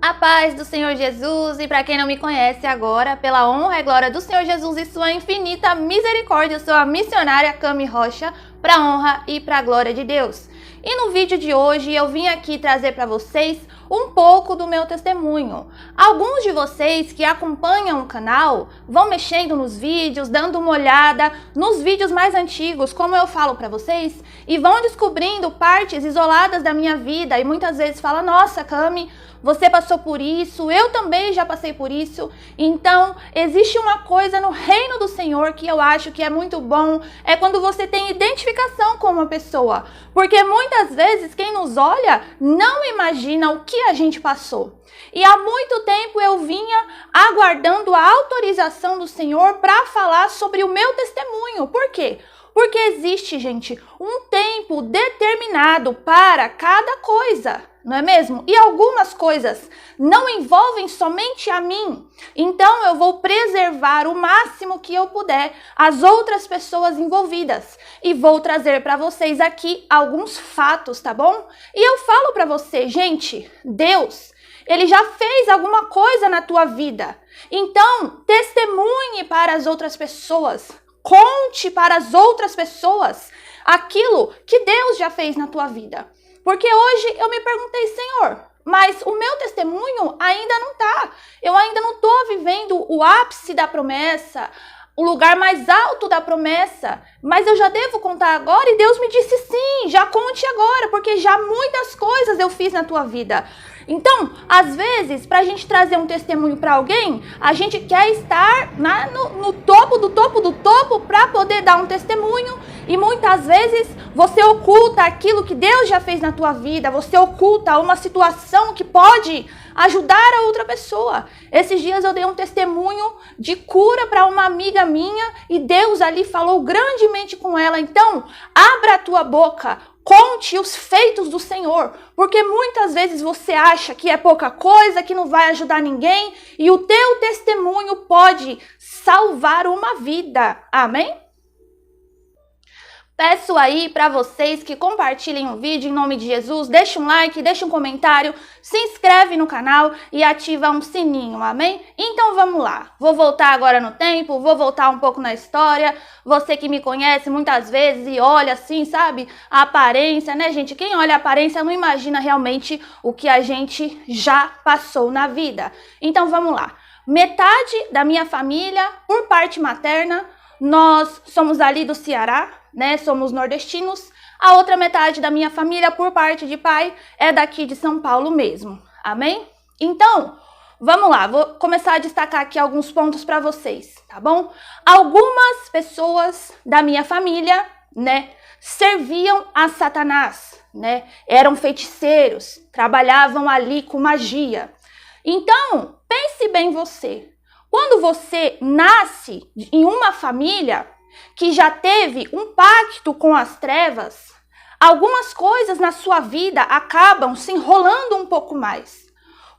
A paz do Senhor Jesus, e para quem não me conhece agora, pela honra e glória do Senhor Jesus e sua infinita misericórdia, eu sou a missionária Cami Rocha, para honra e para glória de Deus. E no vídeo de hoje eu vim aqui trazer para vocês um pouco do meu testemunho. Alguns de vocês que acompanham o canal vão mexendo nos vídeos, dando uma olhada nos vídeos mais antigos, como eu falo para vocês, e vão descobrindo partes isoladas da minha vida e muitas vezes falam: nossa, Cami, você passou por isso, eu também já passei por isso. Então, existe uma coisa no reino do Senhor que eu acho que é muito bom, é quando você tem identificação com uma pessoa. Porque muitas vezes quem nos olha não imagina o que a gente passou. E há muito tempo eu vinha aguardando a autorização do Senhor para falar sobre o meu testemunho. Por quê? Porque existe, gente, um tempo determinado para cada coisa, não é mesmo? E algumas coisas não envolvem somente a mim. Então eu vou preservar o máximo que eu puder as outras pessoas envolvidas. E vou trazer para vocês aqui alguns fatos, tá bom? E eu falo para você, gente, Deus, Ele já fez alguma coisa na tua vida. Então, testemunhe para as outras pessoas. Conte para as outras pessoas aquilo que Deus já fez na tua vida. Porque hoje eu me perguntei: Senhor, mas o meu testemunho ainda não tá. Eu ainda não estou vivendo o ápice da promessa, o lugar mais alto da promessa. Mas eu já devo contar agora? E Deus me disse: sim, já conte agora, porque já muitas coisas eu fiz na tua vida. Então, às vezes, para a gente trazer um testemunho para alguém, a gente quer estar no topo do topo do topo para poder dar um testemunho. E muitas vezes você oculta aquilo que Deus já fez na tua vida, você oculta uma situação que pode ajudar a outra pessoa. Esses dias eu dei um testemunho de cura para uma amiga minha e Deus ali falou grandemente com ela. Então, abra a tua boca. Conte os feitos do Senhor, porque muitas vezes você acha que é pouca coisa, que não vai ajudar ninguém, e o teu testemunho pode salvar uma vida. Amém? Peço aí para vocês que compartilhem o vídeo em nome de Jesus, deixa um like, deixa um comentário, se inscreve no canal e ativa um sininho, amém? Então vamos lá, vou voltar agora no tempo, vou voltar um pouco na história. Você que me conhece muitas vezes e olha assim, sabe, a aparência, né, gente? Quem olha a aparência não imagina realmente o que a gente já passou na vida. Então vamos lá, metade da minha família, por parte materna, nós somos ali do Ceará, né? Somos nordestinos. A outra metade da minha família, por parte de pai, é daqui de São Paulo mesmo. Amém? Então, vamos lá. Vou começar a destacar aqui alguns pontos para vocês, tá bom? Algumas pessoas da minha família, né, serviam a Satanás, né? Eram feiticeiros, trabalhavam ali com magia. Então, pense bem você. Quando você nasce em uma família que já teve um pacto com as trevas, algumas coisas na sua vida acabam se enrolando um pouco mais.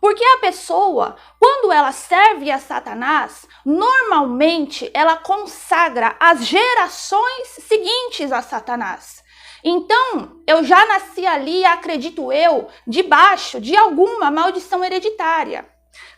Porque a pessoa, quando ela serve a Satanás, normalmente ela consagra as gerações seguintes a Satanás. Então, eu já nasci ali, acredito eu, debaixo de alguma maldição hereditária.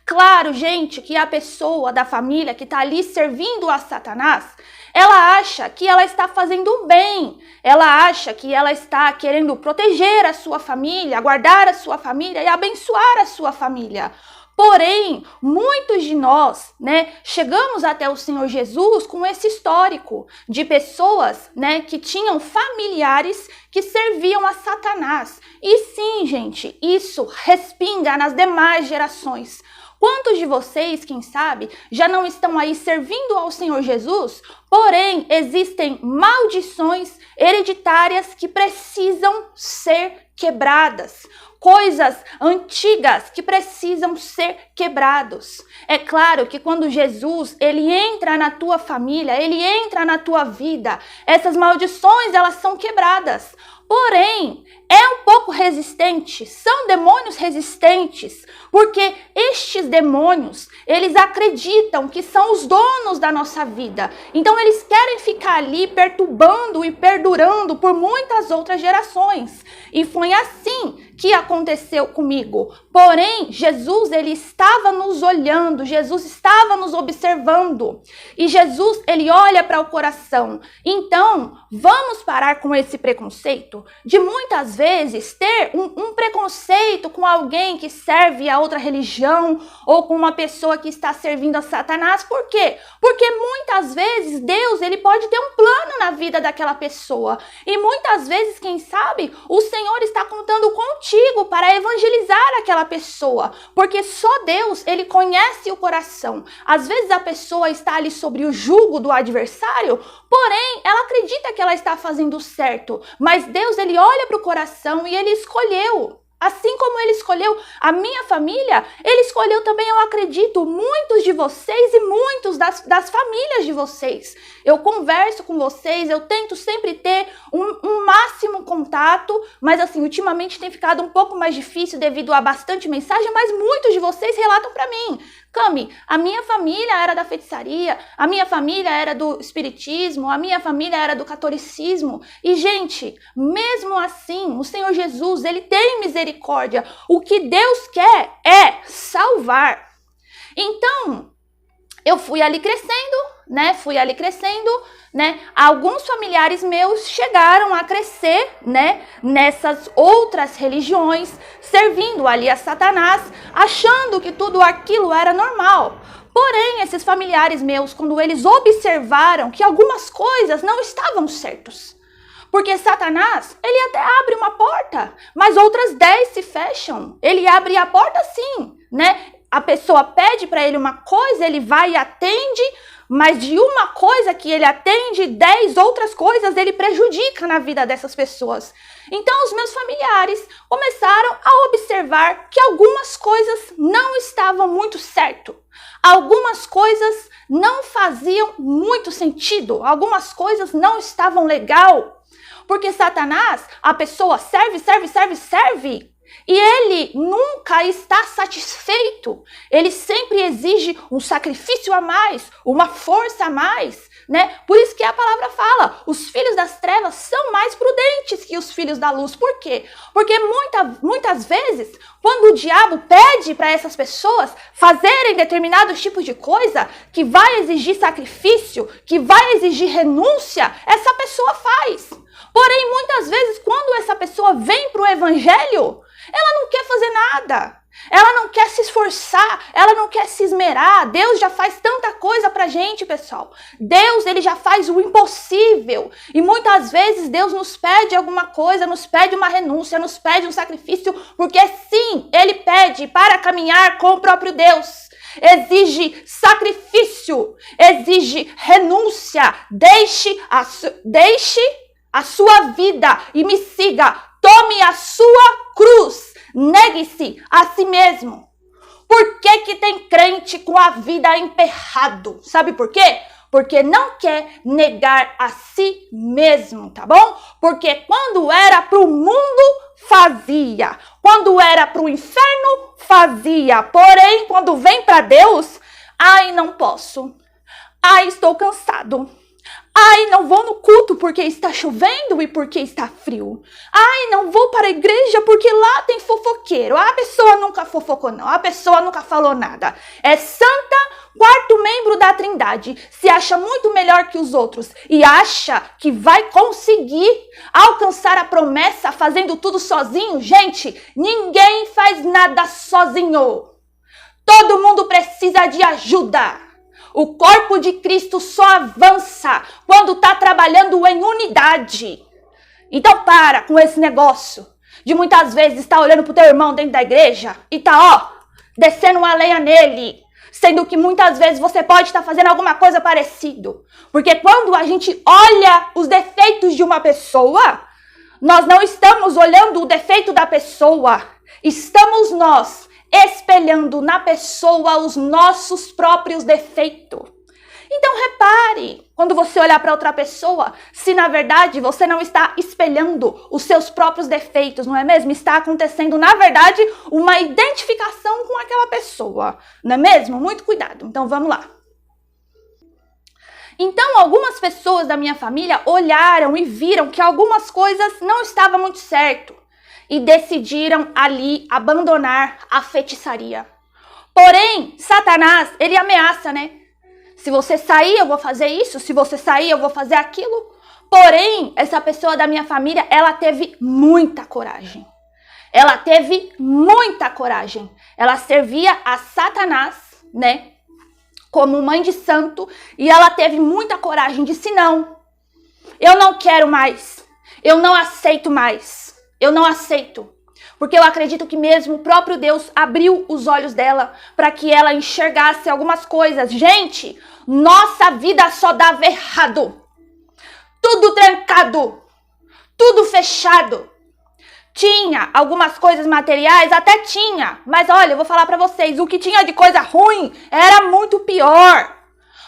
Claro, gente, que a pessoa da família que está ali servindo a Satanás, ela acha que ela está fazendo bem, ela acha que ela está querendo proteger a sua família, guardar a sua família e abençoar a sua família. Porém, muitos de nós, né, chegamos até o Senhor Jesus com esse histórico de pessoas, né, que tinham familiares que serviam a Satanás. E sim, gente, isso respinga nas demais gerações. Quantos de vocês, quem sabe, já não estão aí servindo ao Senhor Jesus, porém existem maldições hereditárias que precisam ser quebradas, coisas antigas que precisam ser quebrados. É claro que quando Jesus, ele entra na tua família, ele entra na tua vida, essas maldições, elas são quebradas. Porém, é um pouco resistente, são demônios resistentes, porque estes demônios, eles acreditam que são os donos da nossa vida. Então, eles querem ficar ali perturbando e perdurando por muitas outras gerações. E foi assim que aconteceu comigo. Porém, Jesus, ele estava nos olhando, Jesus estava nos observando. E Jesus, ele olha para o coração. Então, vamos parar com esse preconceito de muitas vezes ter um preconceito com alguém que serve a outra religião ou com uma pessoa que está servindo a Satanás. Por quê? Porque muitas vezes Deus, ele pode ter um plano na vida daquela pessoa. E muitas vezes, quem sabe, o Senhor está contando contigo para evangelizar aquela pessoa. Porque só Deus, ele conhece o coração. Às vezes a pessoa está ali sobre o jugo do adversário, porém, ela acredita que ela está fazendo certo. Mas Deus, ele olha para o coração e ele escolheu. Assim como ele escolheu a minha família, ele escolheu também, eu acredito, muitos de vocês e muitos das famílias de vocês. Eu converso com vocês, eu tento sempre ter um máximo contato, mas assim, ultimamente tem ficado um pouco mais difícil devido a bastante mensagem, mas muitos de vocês relatam para mim. Cami, a minha família era da feitiçaria, a minha família era do espiritismo, a minha família era do catolicismo. E, gente, mesmo assim, o Senhor Jesus, ele tem misericórdia. O que Deus quer é salvar. Então, eu fui ali crescendo, né? Alguns familiares meus chegaram a crescer, né, nessas outras religiões, servindo ali a Satanás, achando que tudo aquilo era normal. Porém, esses familiares meus, quando eles observaram que algumas coisas não estavam certas, porque Satanás, ele até abre uma porta, mas outras 10 se fecham. Ele abre a porta sim, né? A pessoa pede para ele uma coisa, ele vai e atende, mas de uma coisa que ele atende, 10 outras coisas ele prejudica na vida dessas pessoas. Então os meus familiares começaram a observar que algumas coisas não estavam muito certo. Algumas coisas não faziam muito sentido, algumas coisas não estavam legal. Porque Satanás, a pessoa serve, e ele nunca está satisfeito. Ele sempre exige um sacrifício a mais, uma força a mais, né? Por isso que a palavra fala, os filhos das trevas são mais prudentes que os filhos da luz. Por quê? Porque muitas vezes, quando o diabo pede para essas pessoas fazerem determinados tipos de coisa, que vai exigir sacrifício, que vai exigir renúncia, essa pessoa faz. Porém, muitas vezes, quando essa pessoa vem para o evangelho, ela não quer fazer nada, ela não quer se esforçar, ela não quer se esmerar. Deus já faz tanta coisa pra gente, pessoal. Deus, ele já faz o impossível. E muitas vezes Deus nos pede alguma coisa, nos pede uma renúncia, nos pede um sacrifício, porque sim, ele pede para caminhar com o próprio Deus. Exige sacrifício, exige renúncia. Deixe a sua vida e me siga. Tome a sua cruz, negue-se a si mesmo. Por que tem crente com a vida emperrado? Sabe por quê? Porque não quer negar a si mesmo, tá bom? Porque quando era para o mundo, fazia. Quando era para o inferno, fazia. Porém, quando vem para Deus, ai, não posso. Ai, estou cansado. Ai, não vou no culto porque está chovendo e porque está frio. Ai, não vou para a igreja porque lá tem fofoqueiro. A pessoa nunca fofocou, não. A pessoa nunca falou nada. É santa, quarto membro da Trindade. Se acha muito melhor que os outros e acha que vai conseguir alcançar a promessa fazendo tudo sozinho. Gente, ninguém faz nada sozinho. Todo mundo precisa de ajuda. O corpo de Cristo só avança quando está trabalhando em unidade. Então para com esse negócio de muitas vezes estar olhando para o teu irmão dentro da igreja e tá, descendo uma lenha nele. Sendo que muitas vezes você pode estar fazendo alguma coisa parecida. Porque quando a gente olha os defeitos de uma pessoa, nós não estamos olhando o defeito da pessoa. Estamos nós espelhando na pessoa os nossos próprios defeitos. Então repare, quando você olhar para outra pessoa, se na verdade você não está espelhando os seus próprios defeitos, não é mesmo? Está acontecendo, na verdade, uma identificação com aquela pessoa, não é mesmo? Muito cuidado. Então vamos lá. Então algumas pessoas da minha família olharam e viram que algumas coisas não estavam muito certo. e decidiram ali abandonar a feitiçaria. Porém, Satanás, ele ameaça, né? Se você sair, eu vou fazer isso. Se você sair, eu vou fazer aquilo. Porém, essa pessoa da minha família, ela teve muita coragem. Ela teve muita coragem. Ela servia a Satanás, né? Como mãe de santo. E ela teve muita coragem. Disse, não, eu não quero mais. Eu não aceito mais. Eu não aceito. Porque eu acredito que mesmo o próprio Deus abriu os olhos dela para que ela enxergasse algumas coisas. Gente, nossa vida só dava errado. Tudo trancado. Tudo fechado. Tinha algumas coisas materiais, até tinha. Mas olha, eu vou falar para vocês, o que tinha de coisa ruim era muito pior.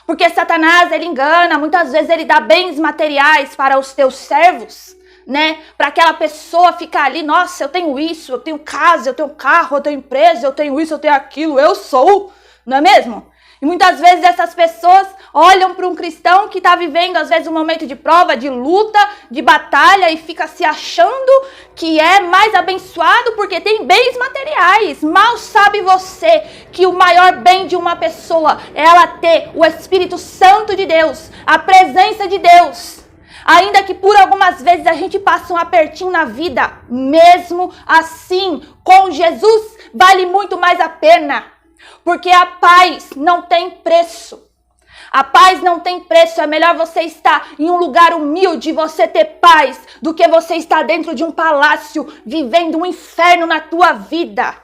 Porque Satanás, ele engana, muitas vezes ele dá bens materiais para os teus servos, né? Para aquela pessoa ficar ali, nossa, eu tenho isso, eu tenho casa, eu tenho carro, eu tenho empresa, eu tenho isso, eu tenho aquilo, eu sou, não é mesmo? E muitas vezes essas pessoas olham para um cristão que está vivendo, às vezes, um momento de prova, de luta, de batalha, e fica se achando que é mais abençoado porque tem bens materiais. Mal sabe você que o maior bem de uma pessoa é ela ter o Espírito Santo de Deus, a presença de Deus. Ainda que por algumas vezes a gente passe um apertinho na vida, mesmo assim, com Jesus, vale muito mais a pena. Porque a paz não tem preço. A paz não tem preço. É melhor você estar em um lugar humilde, você ter paz, do que você estar dentro de um palácio, vivendo um inferno na tua vida.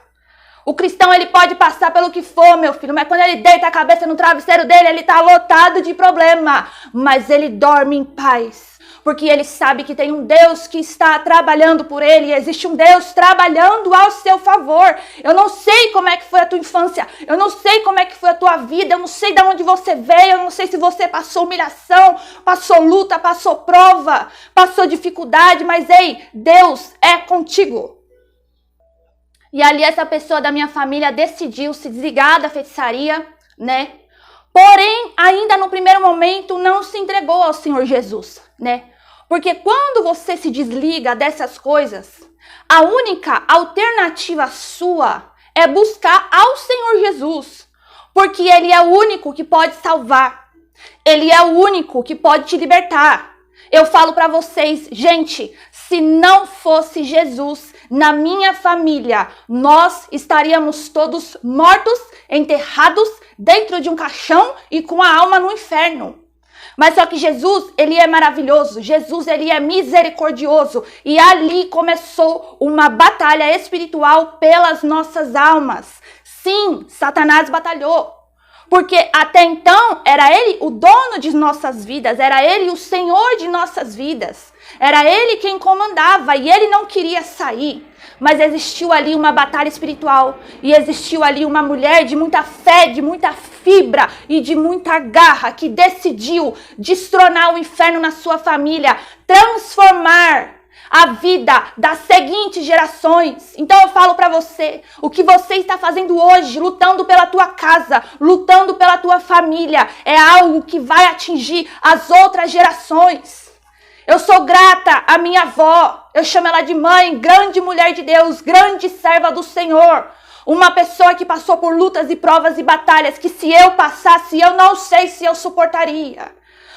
O cristão, ele pode passar pelo que for, meu filho, mas quando ele deita a cabeça no travesseiro dele, ele está lotado de problema. Mas ele dorme em paz, porque ele sabe que tem um Deus que está trabalhando por ele. Existe um Deus trabalhando ao seu favor. Eu não sei como é que foi a tua infância, eu não sei como é que foi a tua vida, eu não sei de onde você veio, eu não sei se você passou humilhação, passou luta, passou prova, passou dificuldade, mas ei, Deus é contigo. E ali essa pessoa da minha família decidiu se desligar da feitiçaria, né? Porém, ainda no primeiro momento não se entregou ao Senhor Jesus, né? Porque quando você se desliga dessas coisas, a única alternativa sua é buscar ao Senhor Jesus. Porque Ele é o único que pode salvar. Ele é o único que pode te libertar. Eu falo para vocês, gente, se não fosse Jesus na minha família, nós estaríamos todos mortos, enterrados dentro de um caixão e com a alma no inferno. Mas só que Jesus, ele é maravilhoso, Jesus, ele é misericordioso. E ali começou uma batalha espiritual pelas nossas almas. Sim, Satanás batalhou. Porque até então era ele o dono de nossas vidas, era ele o Senhor de nossas vidas. Era ele quem comandava e ele não queria sair. Mas existiu ali uma batalha espiritual e existiu ali uma mulher de muita fé, de muita fibra e de muita garra que decidiu destronar o inferno na sua família, transformar a vida das seguintes gerações. Então eu falo para você, o que você está fazendo hoje, lutando pela tua casa, lutando pela tua família, é algo que vai atingir as outras gerações. Eu sou grata à minha avó, eu chamo ela de mãe, grande mulher de Deus, grande serva do Senhor. Uma pessoa que passou por lutas e provas e batalhas que se eu passasse, eu não sei se eu suportaria.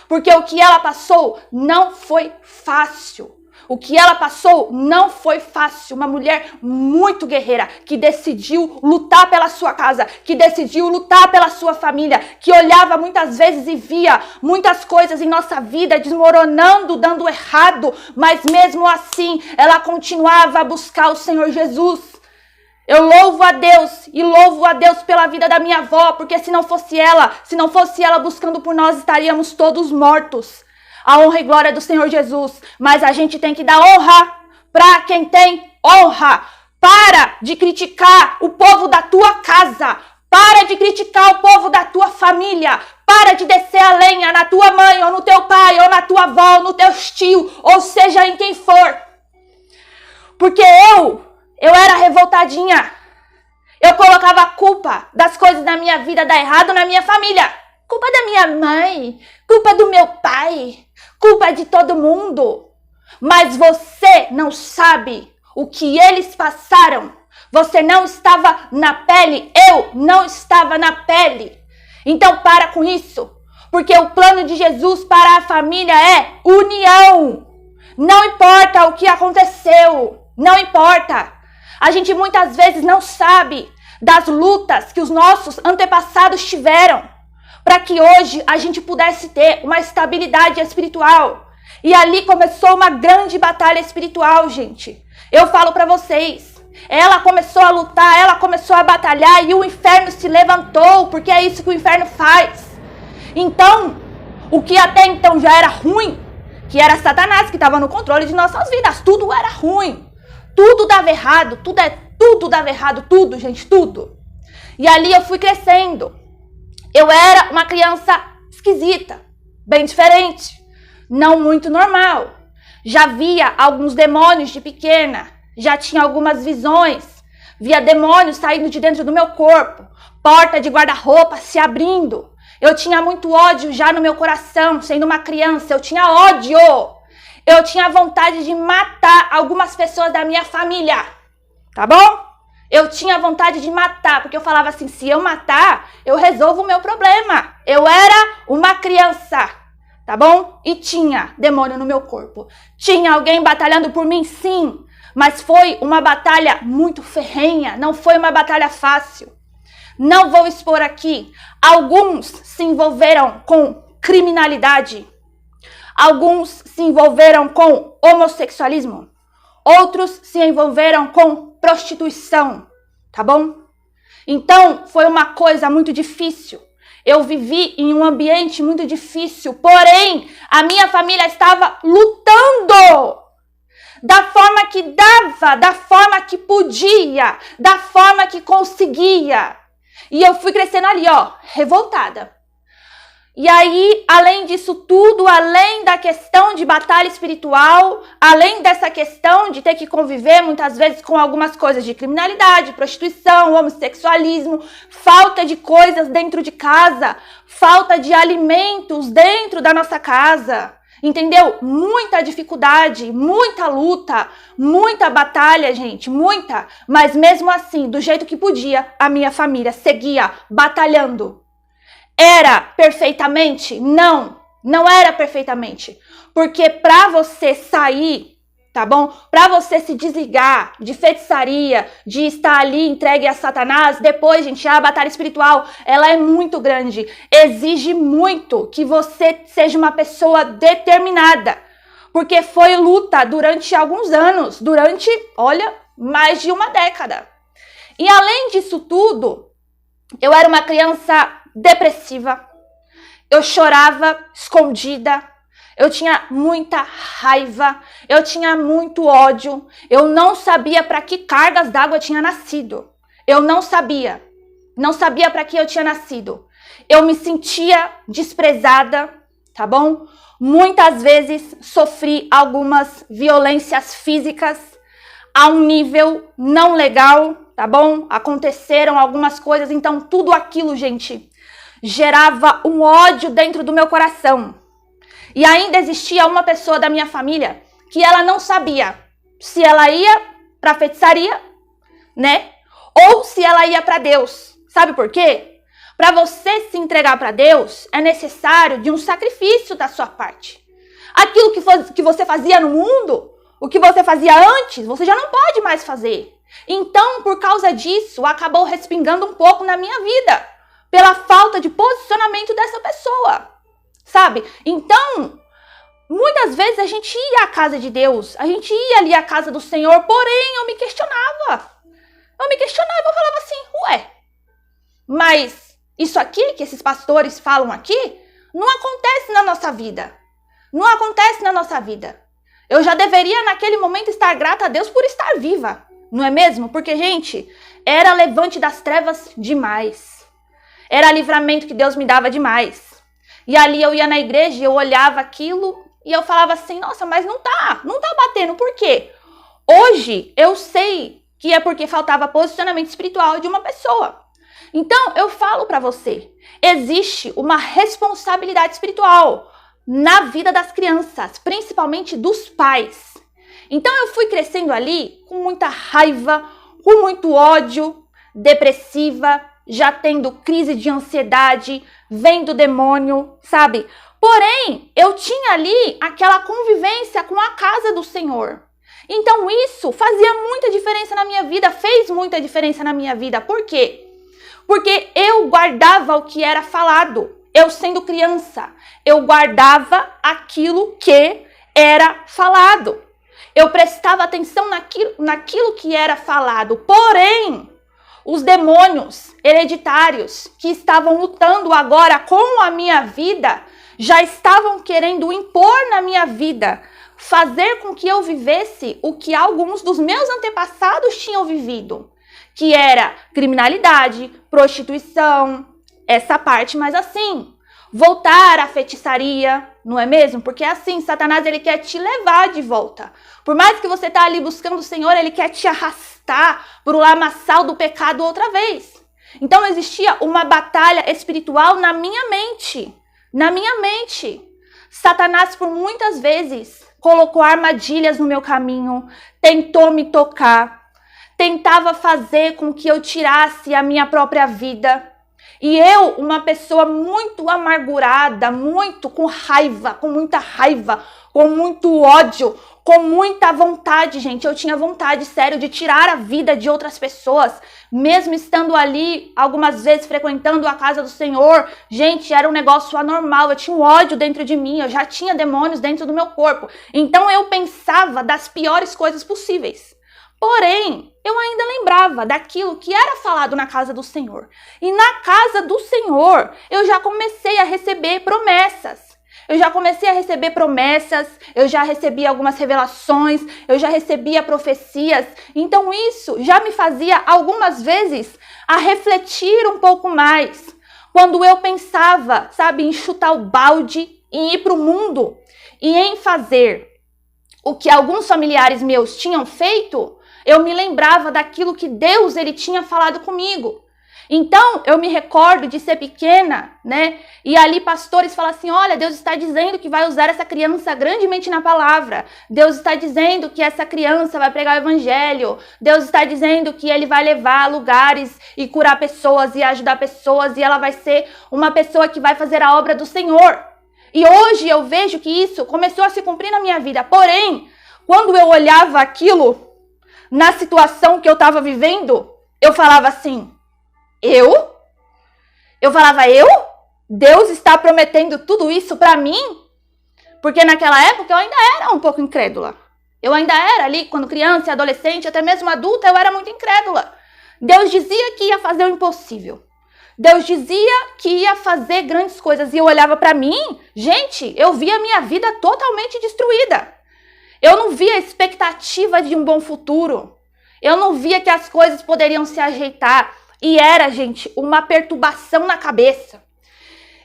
Porque o que ela passou não foi fácil. O que ela passou não foi fácil. Uma mulher muito guerreira, que decidiu lutar pela sua casa, que decidiu lutar pela sua família, que olhava muitas vezes e via muitas coisas em nossa vida desmoronando, dando errado, mas mesmo assim ela continuava a buscar o Senhor Jesus. Eu louvo a Deus e louvo a Deus pela vida da minha avó, porque se não fosse ela buscando por nós, estaríamos todos mortos. A honra e glória do Senhor Jesus. Mas a gente tem que dar honra para quem tem honra. Para de criticar o povo da tua casa. Para de criticar o povo da tua família. Para de descer a lenha na tua mãe, ou no teu pai, ou na tua avó, ou no teu tio, ou seja em quem for. Porque eu era revoltadinha. Eu colocava a culpa das coisas da minha vida dar errado na minha família. Culpa da minha mãe, culpa do meu pai, culpa de todo mundo. Mas você não sabe o que eles passaram. Você não estava na pele, eu não estava na pele. Então para com isso, porque o plano de Jesus para a família é união. Não importa o que aconteceu, não importa. A gente muitas vezes não sabe das lutas que os nossos antepassados tiveram para que hoje a gente pudesse ter uma estabilidade espiritual. E ali começou uma grande batalha espiritual, gente. Eu falo para vocês, ela começou a lutar, ela começou a batalhar e o inferno se levantou, porque é isso que o inferno faz. Então, o que até então já era ruim, que era Satanás que estava no controle de nossas vidas, tudo era ruim. Tudo dava errado, tudo dava errado, tudo, gente, tudo. E ali eu fui crescendo. Eu era uma criança esquisita, bem diferente, não muito normal. Já via alguns demônios de pequena, já tinha algumas visões, via demônios saindo de dentro do meu corpo, porta de guarda-roupa se abrindo. Eu tinha muito ódio já no meu coração, sendo uma criança, eu tinha ódio. Eu tinha vontade de matar algumas pessoas da minha família, tá bom? Eu tinha vontade de matar, porque eu falava assim, se eu matar, eu resolvo o meu problema. Eu era uma criança, tá bom? E tinha demônio no meu corpo. Tinha alguém batalhando por mim, sim, mas foi uma batalha muito ferrenha, não foi uma batalha fácil. Não vou expor aqui. Alguns se envolveram com criminalidade. Alguns se envolveram com homossexualismo. Outros se envolveram com prostituição, tá bom? Então, foi uma coisa muito difícil. Eu vivi em um ambiente muito difícil, porém, a minha família estava lutando da forma que dava, da forma que podia, da forma que conseguia. E eu fui crescendo ali, ó, revoltada. E aí, além disso tudo, além da questão de batalha espiritual, além dessa questão de ter que conviver muitas vezes com algumas coisas de criminalidade, prostituição, homossexualismo, falta de coisas dentro de casa, falta de alimentos dentro da nossa casa, entendeu? Muita dificuldade, muita luta, muita batalha, gente, muita. Mas mesmo assim, do jeito que podia, a minha família seguia batalhando. Era perfeitamente? Não, não era perfeitamente. Porque para você sair, tá bom? Para você se desligar de feitiçaria, de estar ali entregue a Satanás, depois, gente, a batalha espiritual, ela é muito grande. Exige muito que você seja uma pessoa determinada. Porque foi luta durante alguns anos, durante, olha, mais de uma década. E além disso tudo, eu era uma criança depressiva, eu chorava escondida, eu tinha muita raiva, eu tinha muito ódio, eu não sabia para que cargas d'água eu tinha nascido, eu não sabia para que eu tinha nascido, eu me sentia desprezada, tá bom? Muitas vezes sofri algumas violências físicas a um nível não legal, tá bom? Aconteceram algumas coisas, então tudo aquilo, gente, gerava um ódio dentro do meu coração. E ainda existia uma pessoa da minha família que ela não sabia se ela ia para feitiçaria, né? Ou se ela ia para Deus. Sabe por quê? Para você se entregar para Deus, é necessário de um sacrifício da sua parte. Aquilo que você fazia no mundo, o que você fazia antes, você já não pode mais fazer. Então, por causa disso, acabou respingando um pouco na minha vida, pela falta de posicionamento dessa pessoa, sabe? Então, muitas vezes a gente ia à casa de Deus, a gente ia ali à casa do Senhor, porém eu me questionava. Eu falava assim, ué, mas isso aqui que esses pastores falam aqui, não acontece na nossa vida. Não acontece na nossa vida. Eu já deveria naquele momento estar grata a Deus por estar viva, não é mesmo? Porque, gente, era levante das trevas demais. Era livramento que Deus me dava demais. E ali eu ia na igreja e eu olhava aquilo e eu falava assim, nossa, mas não tá batendo, por quê? Hoje eu sei que é porque faltava posicionamento espiritual de uma pessoa. Então eu falo para você, existe uma responsabilidade espiritual na vida das crianças, principalmente dos pais. Então eu fui crescendo ali com muita raiva, com muito ódio, depressiva, já tendo crise de ansiedade, vendo demônio, sabe? Porém, eu tinha ali aquela convivência com a casa do Senhor. Então isso fazia muita diferença na minha vida, fez muita diferença na minha vida. Por quê? Porque eu guardava o que era falado. Eu sendo criança, eu guardava aquilo que era falado. Eu prestava atenção naquilo que era falado. Porém, os demônios hereditários que estavam lutando agora com a minha vida, já estavam querendo impor na minha vida, fazer com que eu vivesse o que alguns dos meus antepassados tinham vivido, que era criminalidade, prostituição, essa parte mais assim. Voltar à feitiçaria, não é mesmo? Porque assim, Satanás, ele quer te levar de volta. Por mais que você tá ali buscando o Senhor, ele quer te arrastar para o lamaçal do pecado outra vez. Então existia uma batalha espiritual na minha mente. Na minha mente. Satanás, por muitas vezes, colocou armadilhas no meu caminho, tentou me tocar, tentava fazer com que eu tirasse a minha própria vida. E eu, uma pessoa muito amargurada, muito com raiva, com muita raiva, com muito ódio, com muita vontade, gente. Eu tinha vontade, sério, de tirar a vida de outras pessoas, mesmo estando ali, algumas vezes frequentando a casa do Senhor. Gente, era um negócio anormal, eu tinha um ódio dentro de mim, eu já tinha demônios dentro do meu corpo. Então eu pensava das piores coisas possíveis. Porém, eu ainda lembrava daquilo que era falado na casa do Senhor. E na casa do Senhor, eu já comecei a receber promessas. Eu já comecei a receber promessas, eu já recebi algumas revelações, eu já recebia profecias. Então isso já me fazia algumas vezes a refletir um pouco mais. Quando eu pensava, sabe, em chutar o balde, em ir para o mundo e em fazer o que alguns familiares meus tinham feito, eu me lembrava daquilo que Deus, ele tinha falado comigo. Então, eu me recordo de ser pequena, né? E ali pastores falam assim, olha, Deus está dizendo que vai usar essa criança grandemente na palavra. Deus está dizendo que essa criança vai pregar o evangelho. Deus está dizendo que ele vai levar a lugares e curar pessoas e ajudar pessoas. E ela vai ser uma pessoa que vai fazer a obra do Senhor. E hoje eu vejo que isso começou a se cumprir na minha vida. Porém, quando eu olhava aquilo, na situação que eu estava vivendo, eu falava assim, Eu falava, Deus está prometendo tudo isso para mim? Porque naquela época eu ainda era um pouco incrédula. Eu ainda era ali, quando criança e adolescente, até mesmo adulta, eu era muito incrédula. Deus dizia que ia fazer o impossível. Deus dizia que ia fazer grandes coisas. E eu olhava para mim, gente, eu via a minha vida totalmente destruída. Eu não via expectativa de um bom futuro. Eu não via que as coisas poderiam se ajeitar. E era, gente, uma perturbação na cabeça.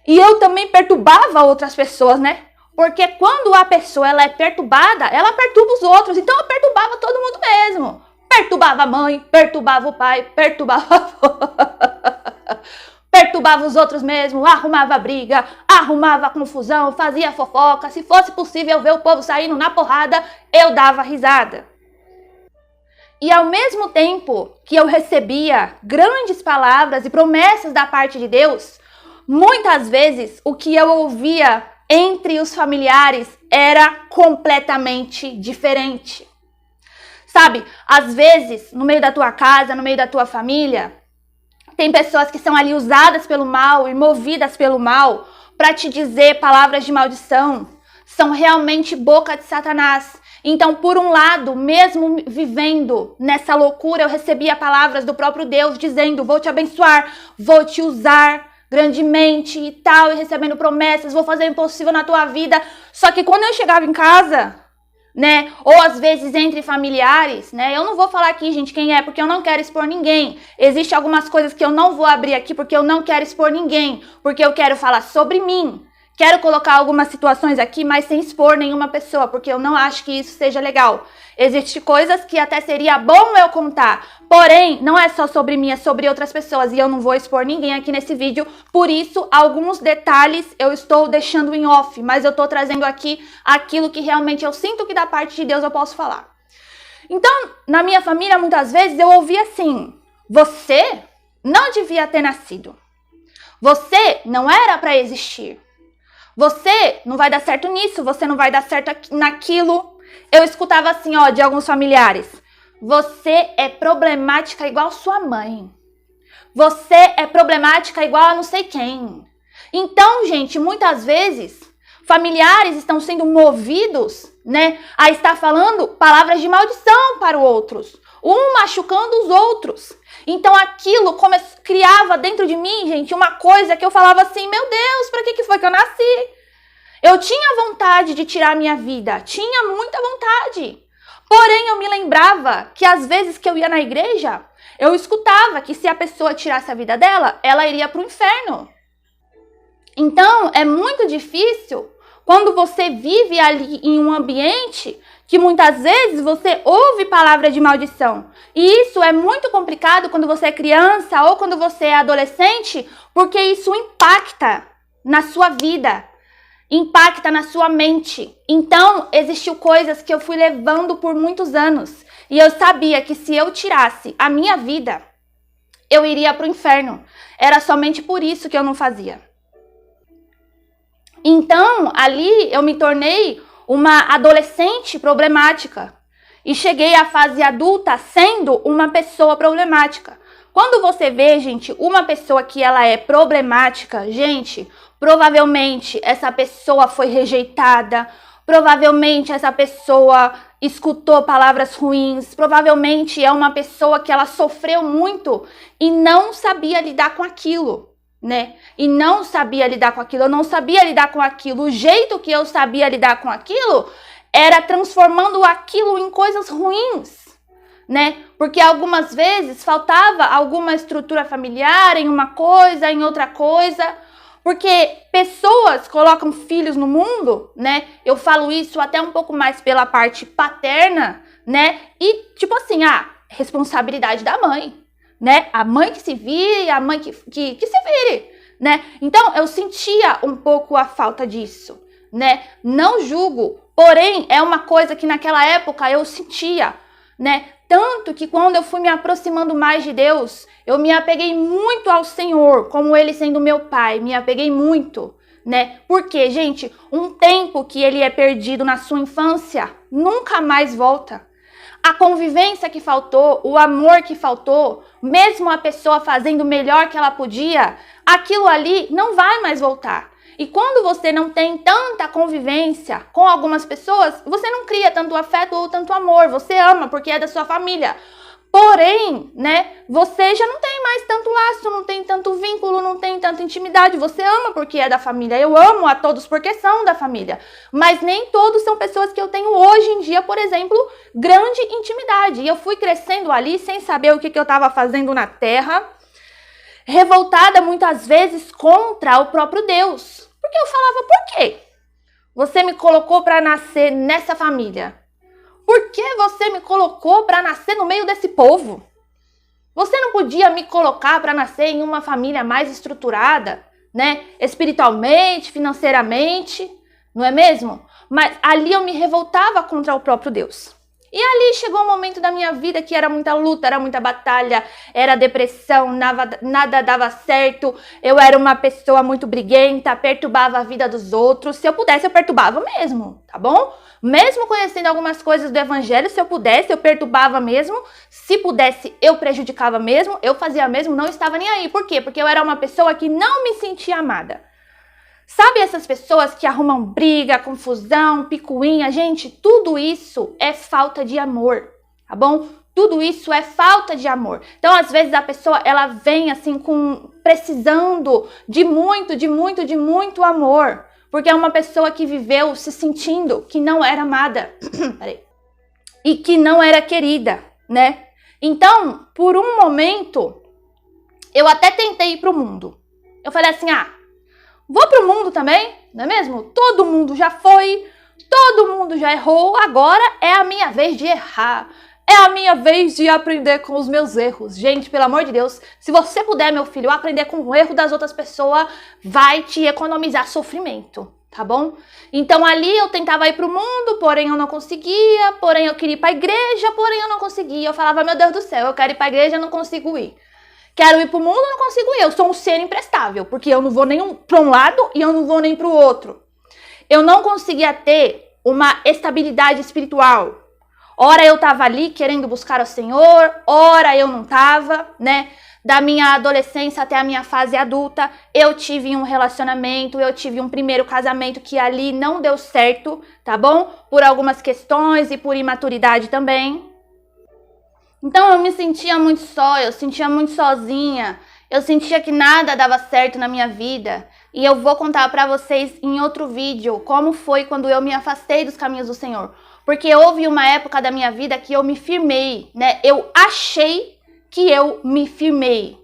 E eu também perturbava outras pessoas, né? Porque quando a pessoa ela é perturbada, ela perturba os outros. Então eu perturbava todo mundo mesmo. Perturbava a mãe, perturbava o pai, perturbava perturbava os outros mesmo, arrumava briga, arrumava confusão, fazia fofoca. Se fosse possível ver o povo saindo na porrada, eu dava risada. E ao mesmo tempo que eu recebia grandes palavras e promessas da parte de Deus, muitas vezes o que eu ouvia entre os familiares era completamente diferente. Sabe, às vezes, no meio da tua casa, no meio da tua família, tem pessoas que são ali usadas pelo mal e movidas pelo mal para te dizer palavras de maldição. São realmente boca de Satanás. Então, por um lado, mesmo vivendo nessa loucura, eu recebia palavras do próprio Deus dizendo, vou te abençoar, vou te usar grandemente e tal, e recebendo promessas, vou fazer o impossível na tua vida. Só que quando eu chegava em casa, né, ou às vezes entre familiares, né, eu não vou falar aqui, gente, quem é, porque eu não quero expor ninguém. Existem algumas coisas que eu não vou abrir aqui porque eu não quero expor ninguém, porque eu quero falar sobre mim. Quero colocar algumas situações aqui, mas sem expor nenhuma pessoa, porque eu não acho que isso seja legal. Existem coisas que até seria bom eu contar, porém, não é só sobre mim, é sobre outras pessoas, e eu não vou expor ninguém aqui nesse vídeo, por isso, alguns detalhes eu estou deixando em off, mas eu estou trazendo aqui aquilo que realmente eu sinto que da parte de Deus eu posso falar. Então, na minha família, muitas vezes eu ouvia assim: você não devia ter nascido. Você não era para existir. Você não vai dar certo nisso, você não vai dar certo naquilo. Eu escutava assim, ó, de alguns familiares: você é problemática igual sua mãe. Você é problemática igual a não sei quem. Então, gente, muitas vezes, familiares estão sendo movidos, né, a estar falando palavras de maldição para os outros, um machucando os outros. Então, aquilo criava dentro de mim, gente, uma coisa que eu falava assim: meu Deus, para que foi que eu nasci? Eu tinha vontade de tirar a minha vida, tinha muita vontade. Porém, eu me lembrava que às vezes que eu ia na igreja, eu escutava que se a pessoa tirasse a vida dela, ela iria para o inferno. Então, é muito difícil quando você vive ali em um ambiente que muitas vezes você ouve palavras de maldição. E isso é muito complicado quando você é criança ou quando você é adolescente, porque isso impacta na sua vida, impacta na sua mente. Então, existiu coisas que eu fui levando por muitos anos. E eu sabia que se eu tirasse a minha vida, eu iria para o inferno. Era somente por isso que eu não fazia. Então, ali eu me tornei uma adolescente problemática. E cheguei à fase adulta sendo uma pessoa problemática. Quando você vê, gente, uma pessoa que ela é problemática, gente, provavelmente essa pessoa foi rejeitada, provavelmente essa pessoa escutou palavras ruins, provavelmente é uma pessoa que ela sofreu muito e não sabia lidar com aquilo, né? E não sabia lidar com aquilo, eu não sabia lidar com aquilo. O jeito que eu sabia lidar com aquilo era transformando aquilo em coisas ruins, né? Porque algumas vezes faltava alguma estrutura familiar em uma coisa, em outra coisa. Porque pessoas colocam filhos no mundo, né? Eu falo isso até um pouco mais pela parte paterna, né? E tipo assim, responsabilidade da mãe, né? A mãe que se vire, a mãe que se vire, né? Então eu sentia um pouco a falta disso, né? Não julgo, porém é uma coisa que naquela época eu sentia, né? Tanto que quando eu fui me aproximando mais de Deus, eu me apeguei muito ao Senhor, como Ele sendo meu Pai, me apeguei muito, né? Porque, gente, um tempo que ele é perdido na sua infância, nunca mais volta. A convivência que faltou, o amor que faltou, mesmo a pessoa fazendo o melhor que ela podia, aquilo ali não vai mais voltar. E quando você não tem tanta convivência com algumas pessoas, você não cria tanto afeto ou tanto amor. Você ama porque é da sua família. Porém, né, você já não tem mais tanto laço, não tem tanto vínculo, não tem tanta intimidade. Você ama porque é da família. Eu amo a todos porque são da família. Mas nem todos são pessoas que eu tenho hoje em dia, por exemplo, grande intimidade. E eu fui crescendo ali sem saber o que eu estava fazendo na terra, revoltada muitas vezes contra o próprio Deus. Porque eu falava: por quê? Você me colocou para nascer nessa família? Por que você me colocou para nascer no meio desse povo? Você não podia me colocar para nascer em uma família mais estruturada, né? Espiritualmente, financeiramente, não é mesmo? Mas ali eu me revoltava contra o próprio Deus. E ali chegou um momento da minha vida que era muita luta, era muita batalha, era depressão, nada dava certo. Eu era uma pessoa muito briguenta, perturbava a vida dos outros. Se eu pudesse, eu perturbava mesmo, tá bom? Mesmo conhecendo algumas coisas do evangelho, se eu pudesse, eu perturbava mesmo. Se pudesse, eu prejudicava mesmo, eu fazia mesmo, não estava nem aí. Por quê? Porque eu era uma pessoa que não me sentia amada. Sabe essas pessoas que arrumam briga, confusão, picuinha? Gente, tudo isso é falta de amor, tá bom? Tudo isso é falta de amor. Então, às vezes, a pessoa, ela vem assim, precisando de muito amor. Porque é uma pessoa que viveu se sentindo que não era amada. E que não era querida, né? Então, por um momento, eu até tentei ir pro mundo. Eu falei assim, vou pro mundo também, não é mesmo? Todo mundo já foi, todo mundo já errou, agora é a minha vez de errar. É a minha vez de aprender com os meus erros. Gente, pelo amor de Deus, se você puder, meu filho, aprender com o erro das outras pessoas, vai te economizar sofrimento, tá bom? Então ali eu tentava ir pro mundo, porém eu não conseguia, porém eu queria ir pra igreja, porém eu não conseguia. Eu falava, meu Deus do céu, eu quero ir pra igreja, não consigo ir. Quero ir pro mundo, não consigo ir. Eu sou um ser imprestável, porque eu não vou nem pra um lado e eu não vou nem pro outro. Eu não conseguia ter uma estabilidade espiritual. Ora eu tava ali querendo buscar o Senhor, ora eu não tava, né? Da minha adolescência até a minha fase adulta, eu tive um relacionamento, eu tive um primeiro casamento que ali não deu certo, tá bom? Por algumas questões e por imaturidade também. Então eu me sentia muito só, eu sentia muito sozinha, eu sentia que nada dava certo na minha vida. E eu vou contar pra vocês em outro vídeo como foi quando eu me afastei dos caminhos do Senhor. Porque houve uma época da minha vida que eu me firmei, né? Eu achei que eu me firmei.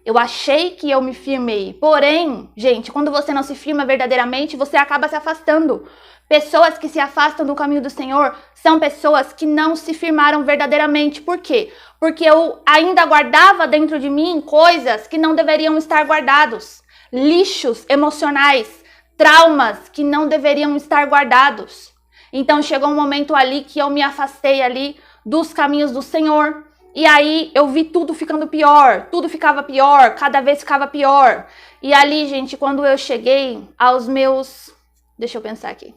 Eu achei que eu me firmei. Porém, gente, quando você não se firma verdadeiramente, você acaba se afastando. Pessoas que se afastam do caminho do Senhor são pessoas que não se firmaram verdadeiramente. Por quê? Porque eu ainda guardava dentro de mim coisas que não deveriam estar guardados. Lixos emocionais, traumas que não deveriam estar guardados. Então chegou um momento ali que eu me afastei ali dos caminhos do Senhor. E aí eu vi tudo ficando pior, tudo ficava pior, cada vez ficava pior. E ali, gente, quando eu cheguei aos meus... Deixa eu pensar aqui.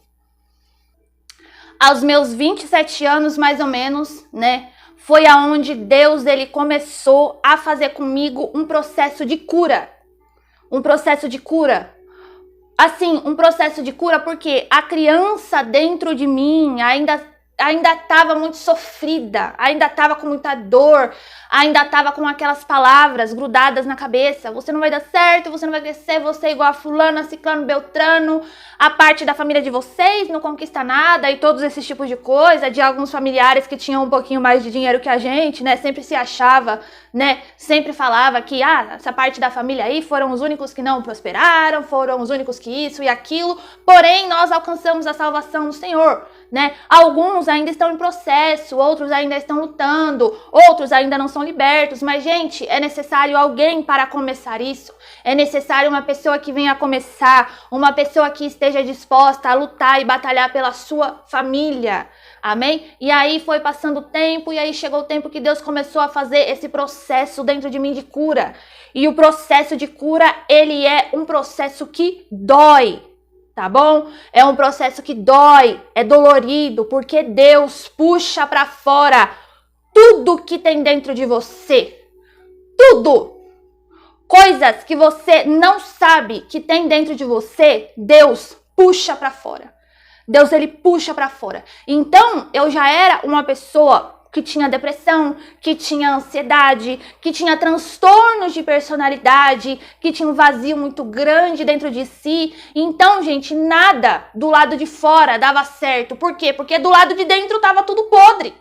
Aos meus 27 anos, mais ou menos, né? Foi aonde Deus, ele começou a fazer comigo um processo de cura. Um processo de cura. Assim, um processo de cura porque a criança dentro de mim ainda estava muito sofrida, ainda estava com muita dor, ainda estava com aquelas palavras grudadas na cabeça. Você não vai dar certo, você não vai crescer, você é igual a fulana, ciclano, beltrano, a parte da família de vocês não conquista nada e todos esses tipos de coisa, de alguns familiares que tinham um pouquinho mais de dinheiro que a gente, né, sempre se achava, né, sempre falava que, essa parte da família aí foram os únicos que não prosperaram, foram os únicos que isso e aquilo, porém nós alcançamos a salvação do Senhor, né, alguns ainda estão em processo, outros ainda estão lutando, outros ainda não são libertos, mas gente, é necessário alguém para começar isso, é necessário uma pessoa que venha começar, uma pessoa que esteja disposta a lutar e batalhar pela sua família, amém? E aí foi passando o tempo, e aí chegou o tempo que Deus começou a fazer esse processo dentro de mim de cura, e o processo de cura, ele é um processo que dói, tá bom? É um processo que dói, é dolorido, porque Deus puxa pra fora tudo que tem dentro de você. Tudo. Coisas que você não sabe que tem dentro de você, Deus puxa pra fora. Deus, ele puxa pra fora. Então, eu já era uma pessoa que tinha depressão, que tinha ansiedade, que tinha transtornos de personalidade, que tinha um vazio muito grande dentro de si. Então, gente, nada do lado de fora dava certo. Por quê? Porque do lado de dentro tava tudo podre.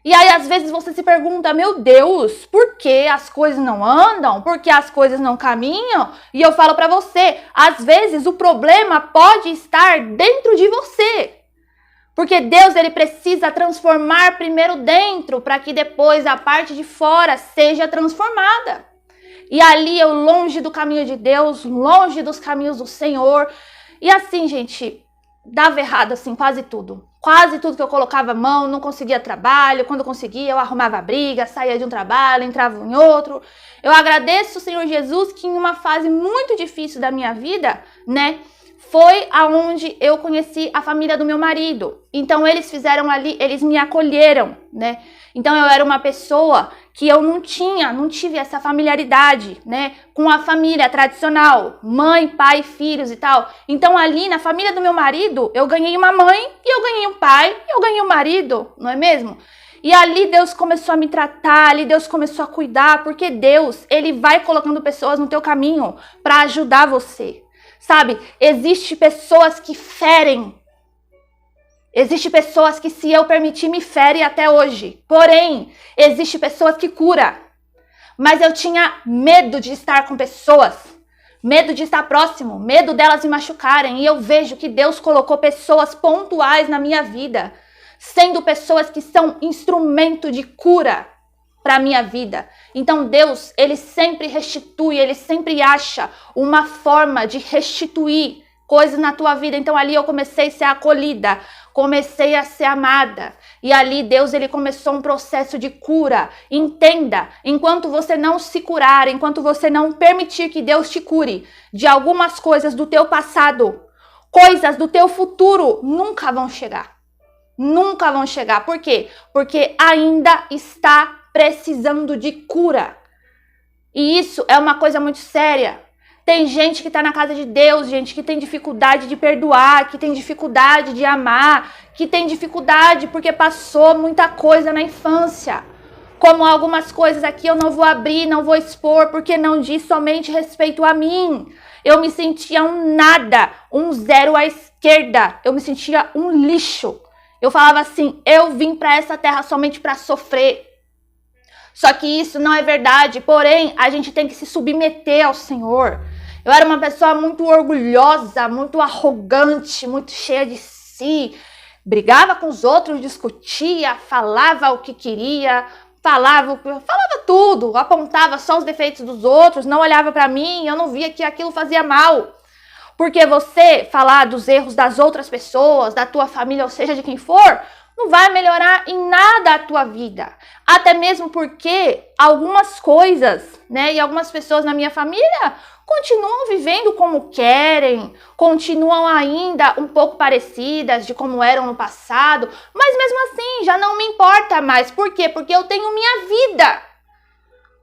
E aí, às vezes, você se pergunta, meu Deus, por que as coisas não andam? Por que as coisas não caminham? E eu falo pra você, às vezes o problema pode estar dentro de você. Porque Deus, ele precisa transformar primeiro dentro, para que depois a parte de fora seja transformada. E ali eu longe do caminho de Deus, longe dos caminhos do Senhor. E assim, gente, dava errado assim, quase tudo. Quase tudo que eu colocava a mão, não conseguia trabalho. Quando conseguia, eu arrumava briga, saía de um trabalho, entrava em outro. Eu agradeço o Senhor Jesus que em uma fase muito difícil da minha vida, né, foi aonde eu conheci a família do meu marido. Então eles fizeram ali, eles me acolheram, né? Então eu era uma pessoa que eu não tive essa familiaridade, né, com a família tradicional, mãe, pai, filhos e tal. Então ali na família do meu marido, eu ganhei uma mãe, e eu ganhei um pai, e eu ganhei um marido, não é mesmo? E ali Deus começou a me tratar, ali Deus começou a cuidar, porque Deus, ele vai colocando pessoas no teu caminho para ajudar você. Sabe, existem pessoas que ferem. Existem pessoas que, se eu permitir, me ferem até hoje. Porém, existem pessoas que curam. Mas eu tinha medo de estar com pessoas. Medo de estar próximo. Medo delas me machucarem. E eu vejo que Deus colocou pessoas pontuais na minha vida. Sendo pessoas que são instrumento de cura para a minha vida. Então Deus, ele sempre restitui, ele sempre acha uma forma de restituir coisas na tua vida. Então ali eu comecei a ser acolhida, comecei a ser amada. E ali Deus, ele começou um processo de cura. Entenda, enquanto você não se curar, enquanto você não permitir que Deus te cure de algumas coisas do teu passado, coisas do teu futuro nunca vão chegar. Nunca vão chegar. Por quê? Porque ainda está precisando de cura. E isso é uma coisa muito séria. Tem gente que está na casa de Deus, gente, que tem dificuldade de perdoar, que tem dificuldade de amar, que tem dificuldade porque passou muita coisa na infância. Como algumas coisas aqui eu não vou abrir, não vou expor, porque não diz somente respeito a mim. Eu me sentia um nada, um zero à esquerda. Eu me sentia um lixo. Eu falava assim, eu vim para essa terra somente para sofrer. Só que isso não é verdade, porém, a gente tem que se submeter ao Senhor. Eu era uma pessoa muito orgulhosa, muito arrogante, muito cheia de si. Brigava com os outros, discutia, falava o que queria, falava tudo, apontava só os defeitos dos outros, não olhava para mim, eu não via que aquilo fazia mal. Porque você falar dos erros das outras pessoas, da tua família, ou seja, de quem for, não vai melhorar em nada a tua vida. Até mesmo porque algumas coisas, né, e algumas pessoas na minha família continuam vivendo como querem, continuam ainda um pouco parecidas de como eram no passado, mas mesmo assim já não me importa mais. Por quê? Porque eu tenho minha vida.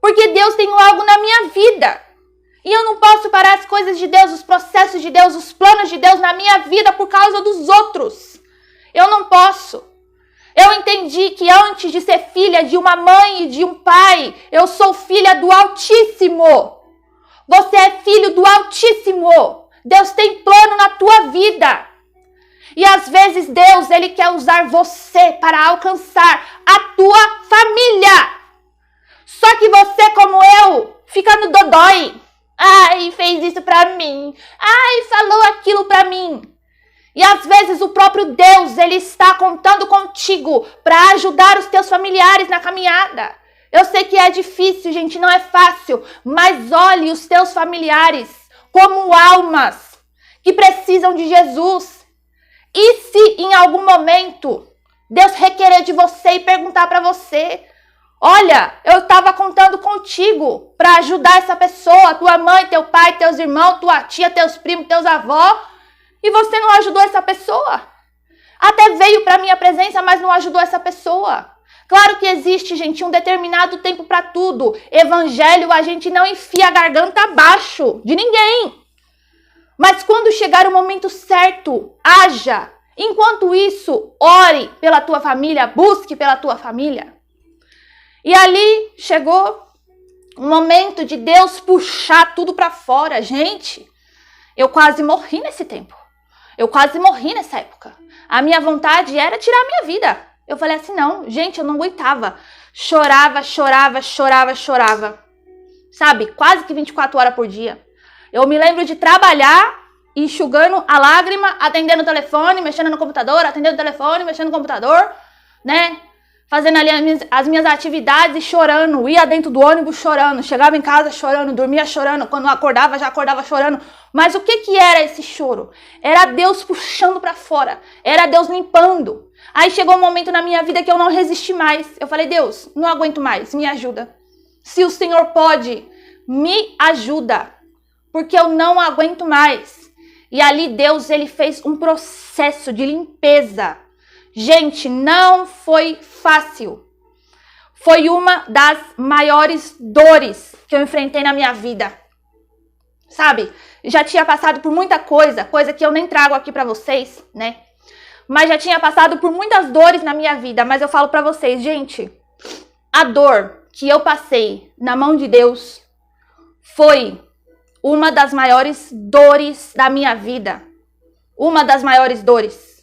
Porque Deus tem algo na minha vida. E eu não posso parar as coisas de Deus, os processos de Deus, os planos de Deus na minha vida por causa dos outros. Eu não posso. Eu entendi que antes de ser filha de uma mãe e de um pai, eu sou filha do Altíssimo. Você é filho do Altíssimo. Deus tem plano na tua vida. E às vezes Deus, ele quer usar você para alcançar a tua família. Só que você, como eu, fica no dodói. Ai, fez isso pra mim. Ai, falou aquilo pra mim. E às vezes o próprio Deus, ele está contando contigo para ajudar os teus familiares na caminhada. Eu sei que é difícil, gente, não é fácil, mas olhe os teus familiares como almas que precisam de Jesus. E se em algum momento Deus requerer de você e perguntar para você, olha, eu estava contando contigo para ajudar essa pessoa, tua mãe, teu pai, teus irmãos, tua tia, teus primos, teus avós, e você não ajudou essa pessoa. Até veio para minha presença, mas não ajudou essa pessoa. Claro que existe, gente, um determinado tempo para tudo. Evangelho, a gente não enfia a garganta abaixo de ninguém. Mas quando chegar o momento certo, haja. Enquanto isso, ore pela tua família, busque pela tua família. E ali chegou o momento de Deus puxar tudo para fora. Gente, eu quase morri nesse tempo. Eu quase morri nessa época. A minha vontade era tirar a minha vida. Eu falei assim, não, gente, eu não aguentava. Chorava. Sabe, quase que 24 horas por dia. Eu me lembro de trabalhar, enxugando a lágrima, atendendo o telefone, mexendo no computador, atendendo o telefone, mexendo no computador, né? Fazendo ali as minhas atividades e chorando. Ia dentro do ônibus chorando. Chegava em casa chorando, dormia chorando. Quando acordava, já acordava chorando. Mas o que era esse choro? Era Deus puxando para fora. Era Deus limpando. Aí chegou um momento na minha vida que eu não resisti mais. Eu falei, Deus, não aguento mais, me ajuda. Se o Senhor pode, me ajuda. Porque eu não aguento mais. E ali Deus, ele fez um processo de limpeza. Gente, não foi fácil. Foi uma das maiores dores que eu enfrentei na minha vida. Sabe? Já tinha passado por muita coisa que eu nem trago aqui pra vocês, né? Mas já tinha passado por muitas dores na minha vida. Mas eu falo pra vocês, gente, a dor que eu passei na mão de Deus foi uma das maiores dores da minha vida. Uma das maiores dores.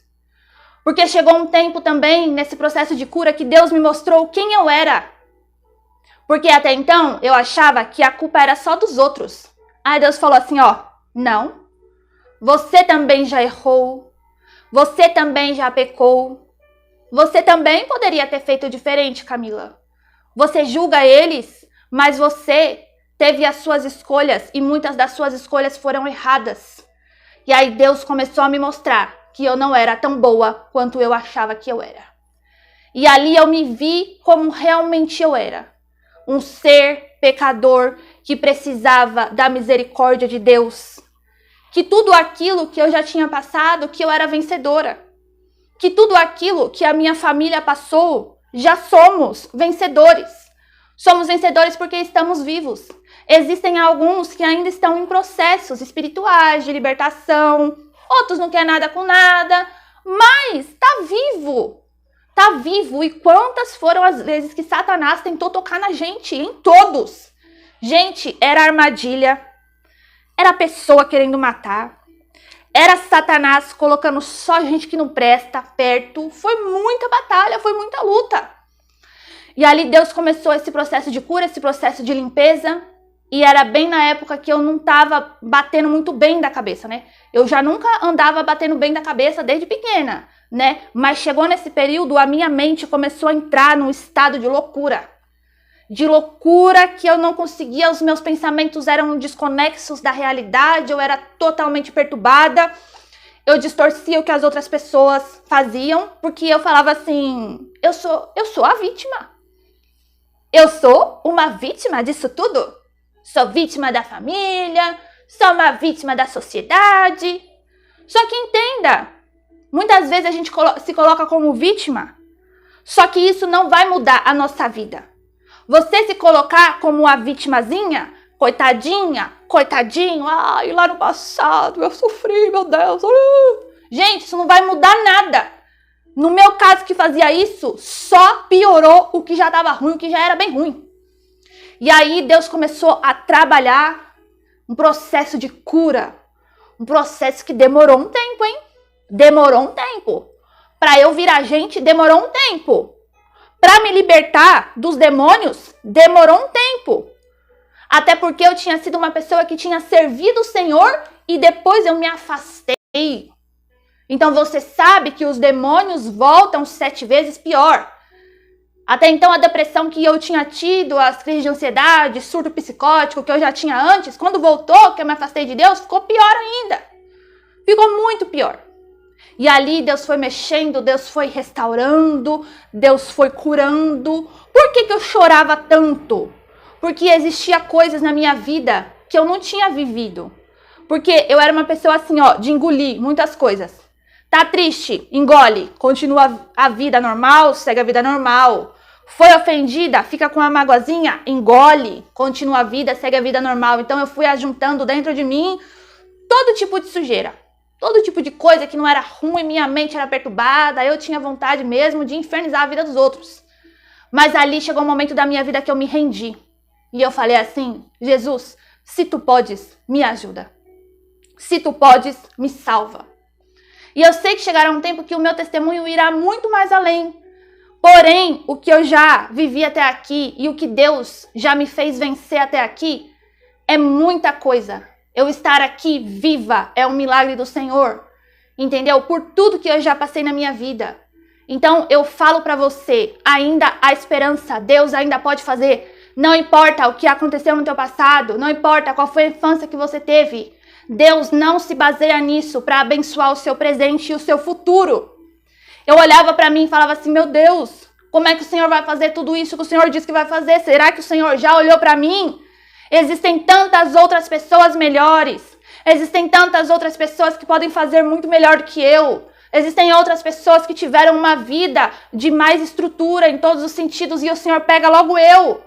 Porque chegou um tempo também, nesse processo de cura, que Deus me mostrou quem eu era. Porque até então, eu achava que a culpa era só dos outros. Aí Deus falou assim, ó, não. Você também já errou. Você também já pecou. Você também poderia ter feito diferente, Camila. Você julga eles, mas você teve as suas escolhas e muitas das suas escolhas foram erradas. E aí Deus começou a me mostrar que eu não era tão boa quanto eu achava que eu era. E ali eu me vi como realmente eu era. Um ser pecador que precisava da misericórdia de Deus. Que tudo aquilo que eu já tinha passado, que eu era vencedora. Que tudo aquilo que a minha família passou, já somos vencedores. Somos vencedores porque estamos vivos. Existem alguns que ainda estão em processos espirituais de libertação. Outros não querem nada com nada. Mas tá vivo. Tá vivo. E quantas foram as vezes que Satanás tentou tocar na gente? Em todos. Gente, era armadilha. Era pessoa querendo matar. Era Satanás colocando só gente que não presta perto. Foi muita batalha, foi muita luta. E ali Deus começou esse processo de cura, esse processo de limpeza. E era bem na época que eu não estava batendo muito bem da cabeça, né? Eu já nunca andava batendo bem da cabeça desde pequena, né? Mas chegou nesse período, a minha mente começou a entrar num estado de loucura. De loucura que eu não conseguia, os meus pensamentos eram desconexos da realidade, eu era totalmente perturbada. Eu distorcia o que as outras pessoas faziam, porque eu falava assim, eu sou a vítima. Eu sou uma vítima disso tudo. Sou vítima da família, sou uma vítima da sociedade. Só que entenda, muitas vezes a gente se coloca como vítima, só que isso não vai mudar a nossa vida. Você se colocar como a vitimazinha, coitadinha, coitadinho, ai, lá no passado eu sofri, meu Deus. Gente, isso não vai mudar nada. No meu caso que fazia isso, só piorou o que já estava ruim, o que já era bem ruim. E aí Deus começou a trabalhar um processo de cura. Um processo que demorou um tempo, hein? Demorou um tempo. Para eu virar gente, demorou um tempo. Para me libertar dos demônios, demorou um tempo. Até porque eu tinha sido uma pessoa que tinha servido o Senhor e depois eu me afastei. Então você sabe que os demônios voltam 7 vezes pior. Até então a depressão que eu tinha tido, as crises de ansiedade, surto psicótico que eu já tinha antes, quando voltou, que eu me afastei de Deus, ficou pior ainda. Ficou muito pior. E ali Deus foi mexendo, Deus foi restaurando, Deus foi curando. Por que eu chorava tanto? Porque existia coisas na minha vida que eu não tinha vivido. Porque eu era uma pessoa assim, ó, de engolir muitas coisas. Tá triste? Engole. Continua a vida normal, segue a vida normal. Foi ofendida? Fica com uma magoazinha? Engole. Continua a vida, segue a vida normal. Então eu fui ajuntando dentro de mim todo tipo de sujeira. Todo tipo de coisa que não era ruim, minha mente era perturbada. Eu tinha vontade mesmo de infernizar a vida dos outros. Mas ali chegou um momento da minha vida que eu me rendi. E eu falei assim, Jesus, se tu podes, me ajuda. Se tu podes, me salva. E eu sei que chegará um tempo que o meu testemunho irá muito mais além. Porém, o que eu já vivi até aqui e o que Deus já me fez vencer até aqui é muita coisa. Eu estar aqui viva é um milagre do Senhor. Entendeu? Por tudo que eu já passei na minha vida. Então, eu falo pra você, ainda há esperança. Deus ainda pode fazer. Não importa o que aconteceu no teu passado. Não importa qual foi a infância que você teve. Deus não se baseia nisso para abençoar o seu presente e o seu futuro. Eu olhava para mim e falava assim, meu Deus, como é que o Senhor vai fazer tudo isso que o Senhor disse que vai fazer? Será que o Senhor já olhou para mim? Existem tantas outras pessoas melhores. Existem tantas outras pessoas que podem fazer muito melhor do que eu. Existem outras pessoas que tiveram uma vida de mais estrutura em todos os sentidos e o Senhor pega logo eu.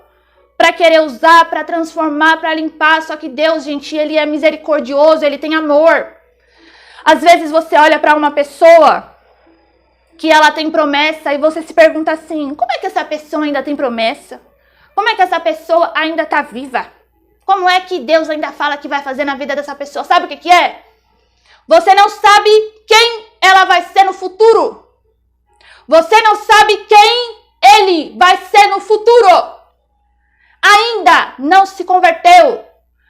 Para querer usar, para transformar, para limpar. Só que Deus, gente, Ele é misericordioso, Ele tem amor. Às vezes você olha para uma pessoa que ela tem promessa e você se pergunta assim, como é que essa pessoa ainda tem promessa? Como é que essa pessoa ainda está viva? Como é que Deus ainda fala que vai fazer na vida dessa pessoa? Sabe o que é? Você não sabe quem ela vai ser no futuro. Você não sabe quem Ele vai ser no futuro. Ainda não se converteu,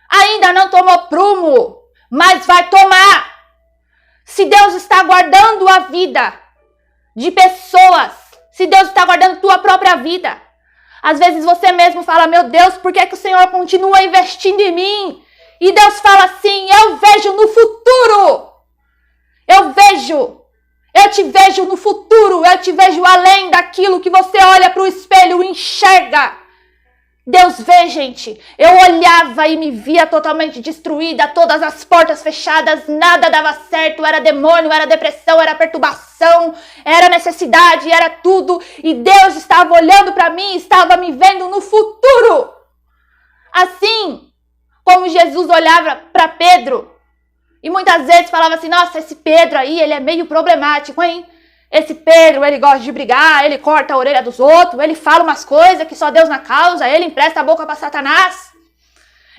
ainda não tomou prumo, mas vai tomar. Se Deus está guardando a vida de pessoas, se Deus está guardando tua própria vida, às vezes você mesmo fala, meu Deus, por que o Senhor continua investindo em mim? E Deus fala assim, eu vejo no futuro, vejo. Eu te vejo no futuro, eu te vejo além daquilo que você olha para o espelho e enxerga. Deus vê, gente. Eu olhava e me via totalmente destruída, todas as portas fechadas, nada dava certo, era demônio, era depressão, era perturbação, era necessidade, era tudo. E Deus estava olhando para mim, estava me vendo no futuro. Assim como Jesus olhava para Pedro e muitas vezes falava assim, nossa, esse Pedro aí, ele é meio problemático, hein? Esse Pedro, ele gosta de brigar, ele corta a orelha dos outros, ele fala umas coisas que só Deus na causa, ele empresta a boca para Satanás.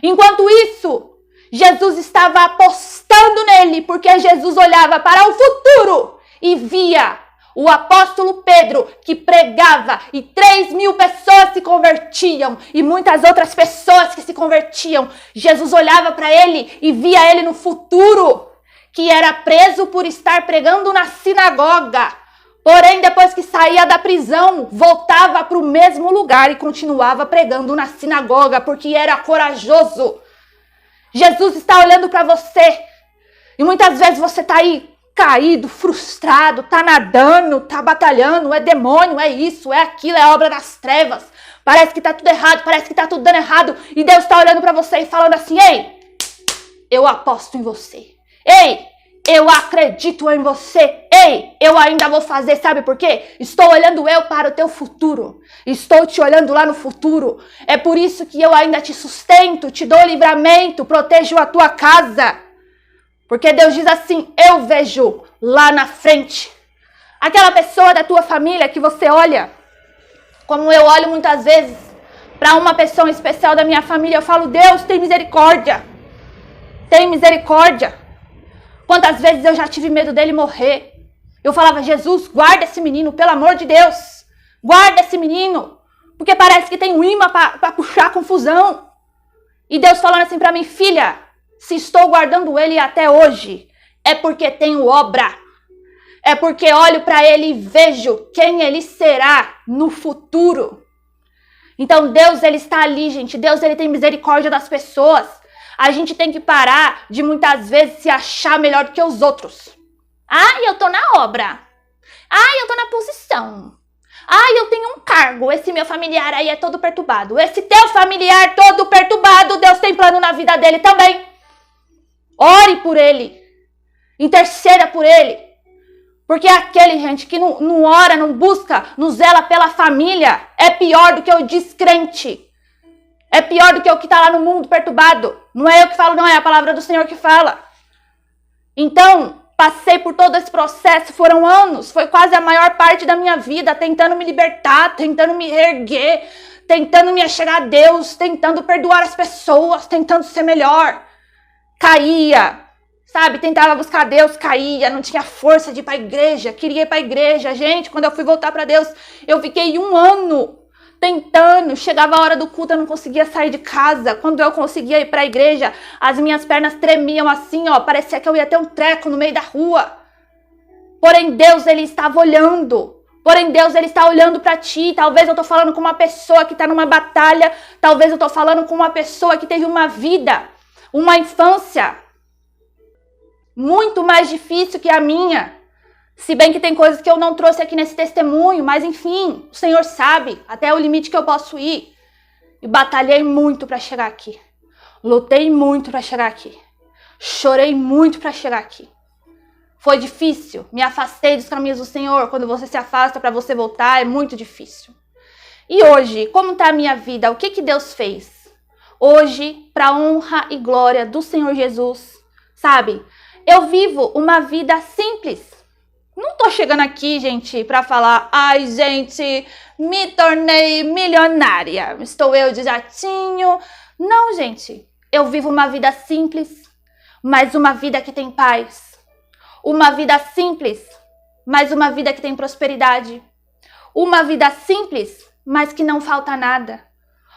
Enquanto isso, Jesus estava apostando nele, porque Jesus olhava para o futuro e via o apóstolo Pedro que pregava e 3.000 pessoas se convertiam e muitas outras pessoas que se convertiam. Jesus olhava para ele e via ele no futuro, que era preso por estar pregando na sinagoga. Porém, depois que saía da prisão, voltava para o mesmo lugar e continuava pregando na sinagoga, porque era corajoso. Jesus está olhando para você. E muitas vezes você está aí caído, frustrado, está nadando, está batalhando, é demônio, é isso, é aquilo, é obra das trevas. Parece que está tudo errado, parece que está tudo dando errado. E Deus está olhando para você e falando assim, ei, eu aposto em você. Ei, eu acredito em você. Ei, eu ainda vou fazer, sabe por quê? Estou olhando eu para o teu futuro. Estou te olhando lá no futuro. É por isso que eu ainda te sustento, te dou livramento, protejo a tua casa. Porque Deus diz assim, eu vejo lá na frente. Aquela pessoa da tua família que você olha, como eu olho muitas vezes para uma pessoa especial da minha família, eu falo, Deus, tem misericórdia. Tem misericórdia. Quantas vezes eu já tive medo dele morrer. Eu falava, Jesus, guarda esse menino, pelo amor de Deus. Guarda esse menino. Porque parece que tem um imã para puxar a confusão. E Deus falando assim para mim, filha, se estou guardando ele até hoje, é porque tenho obra. É porque olho para ele e vejo quem ele será no futuro. Então Deus, ele está ali, gente. Deus, ele tem misericórdia das pessoas. A gente tem que parar de muitas vezes se achar melhor do que os outros. Ah, eu tô na obra. Ah, eu tô na posição. Ah, eu tenho um cargo. Esse meu familiar aí é todo perturbado. Esse teu familiar todo perturbado, Deus tem plano na vida dele também. Ore por ele. Interceda por ele. Porque aquele, gente, que não ora, não busca, não zela pela família, é pior do que o descrente. É pior do que o que está lá no mundo perturbado. Não é eu que falo, não, é a palavra do Senhor que fala. Então, passei por todo esse processo, foram anos, foi quase a maior parte da minha vida, tentando me libertar, tentando me erguer, tentando me achegar a Deus, tentando perdoar as pessoas, tentando ser melhor. Caía, sabe? Tentava buscar Deus, caía, não tinha força de ir para a igreja, queria ir para a igreja. Gente, quando eu fui voltar para Deus, eu fiquei 1 ano tentando, chegava a hora do culto, eu não conseguia sair de casa. Quando eu conseguia ir para a igreja, as minhas pernas tremiam assim, ó, parecia que eu ia ter um treco no meio da rua. Porém, Deus, ele estava olhando. Porém, Deus, ele está olhando para ti. Talvez eu tô falando com uma pessoa que está numa batalha, talvez eu tô falando com uma pessoa que teve uma vida, uma infância muito mais difícil que a minha. Se bem que tem coisas que eu não trouxe aqui nesse testemunho, mas enfim, o Senhor sabe até o limite que eu posso ir. E batalhei muito para chegar aqui. Lutei muito para chegar aqui. Chorei muito para chegar aqui. Foi difícil. Me afastei dos caminhos do Senhor. Quando você se afasta para você voltar, é muito difícil. E hoje, como está a minha vida? O que Deus fez? Hoje, para a honra e glória do Senhor Jesus, sabe? Eu vivo uma vida simples. Não tô chegando aqui, gente, para falar, ai, gente, me tornei milionária, estou eu de jatinho. Não, gente, eu vivo uma vida simples, mas uma vida que tem paz. Uma vida simples, mas uma vida que tem prosperidade. Uma vida simples, mas que não falta nada.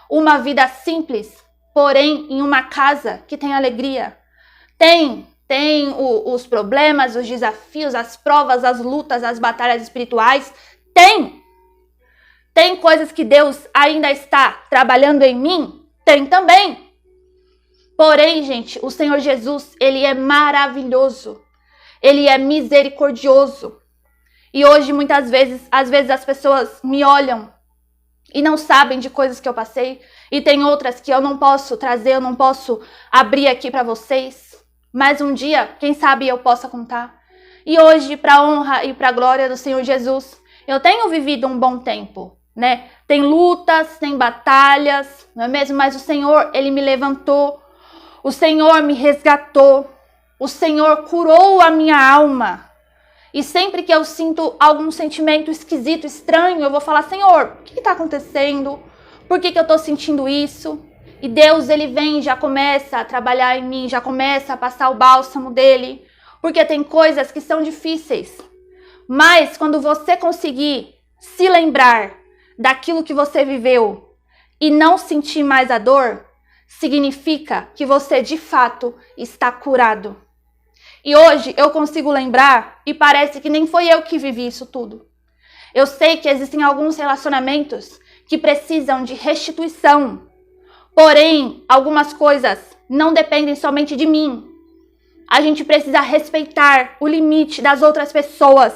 Uma vida simples, porém em uma casa que tem alegria. Tem os problemas, os desafios, as provas, as lutas, as batalhas espirituais. Tem coisas que Deus ainda está trabalhando em mim? Tem também. Porém, gente, o Senhor Jesus, ele é maravilhoso. Ele é misericordioso. E hoje, às vezes as pessoas me olham e não sabem de coisas que eu passei. E tem outras que eu não posso trazer, eu não posso abrir aqui para vocês. Mas um dia, quem sabe eu possa contar. E hoje, para a honra e para a glória do Senhor Jesus, eu tenho vivido um bom tempo, né? Tem lutas, tem batalhas, não é mesmo? Mas o Senhor, Ele me levantou. O Senhor me resgatou. O Senhor curou a minha alma. E sempre que eu sinto algum sentimento esquisito, estranho, eu vou falar, Senhor, o que está acontecendo? Por que eu estou sentindo isso? E Deus, Ele vem e já começa a trabalhar em mim, já começa a passar o bálsamo dEle. Porque tem coisas que são difíceis. Mas quando você conseguir se lembrar daquilo que você viveu e não sentir mais a dor, significa que você de fato está curado. E hoje eu consigo lembrar e parece que nem foi eu que vivi isso tudo. Eu sei que existem alguns relacionamentos que precisam de restituição. Porém, algumas coisas não dependem somente de mim. A gente precisa respeitar o limite das outras pessoas,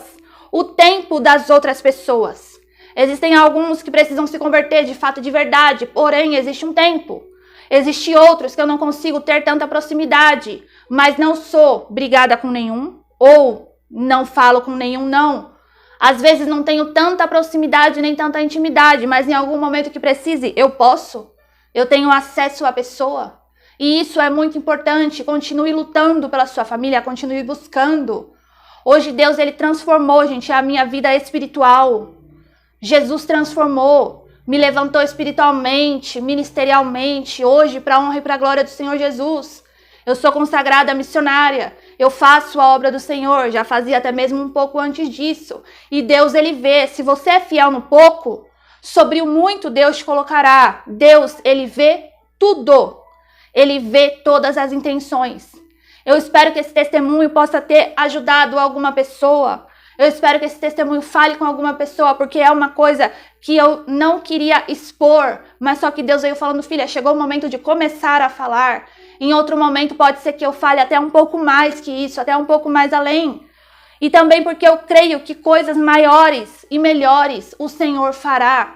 o tempo das outras pessoas. Existem alguns que precisam se converter de fato de verdade, porém existe um tempo. Existem outros que eu não consigo ter tanta proximidade, mas não sou brigada com nenhum, ou não falo com nenhum, não. Às vezes não tenho tanta proximidade nem tanta intimidade, mas em algum momento que precise, eu posso. Eu tenho acesso à pessoa. E isso é muito importante. Continue lutando pela sua família, continue buscando. Hoje Deus, Ele transformou, gente, a minha vida espiritual. Jesus transformou. Me levantou espiritualmente, ministerialmente, hoje para a honra e para a glória do Senhor Jesus. Eu sou consagrada missionária, eu faço a obra do Senhor, já fazia até mesmo um pouco antes disso. E Deus, Ele vê, se você é fiel no pouco, sobre o muito Deus te colocará. Deus, Ele vê tudo, Ele vê todas as intenções. Eu espero que esse testemunho possa ter ajudado alguma pessoa. Eu espero que esse testemunho fale com alguma pessoa, porque é uma coisa que eu não queria expor, mas só que Deus veio falando, filha, chegou o momento de começar a falar. Em outro momento pode ser que eu fale até um pouco mais que isso, até um pouco mais além. E também porque eu creio que coisas maiores e melhores o Senhor fará.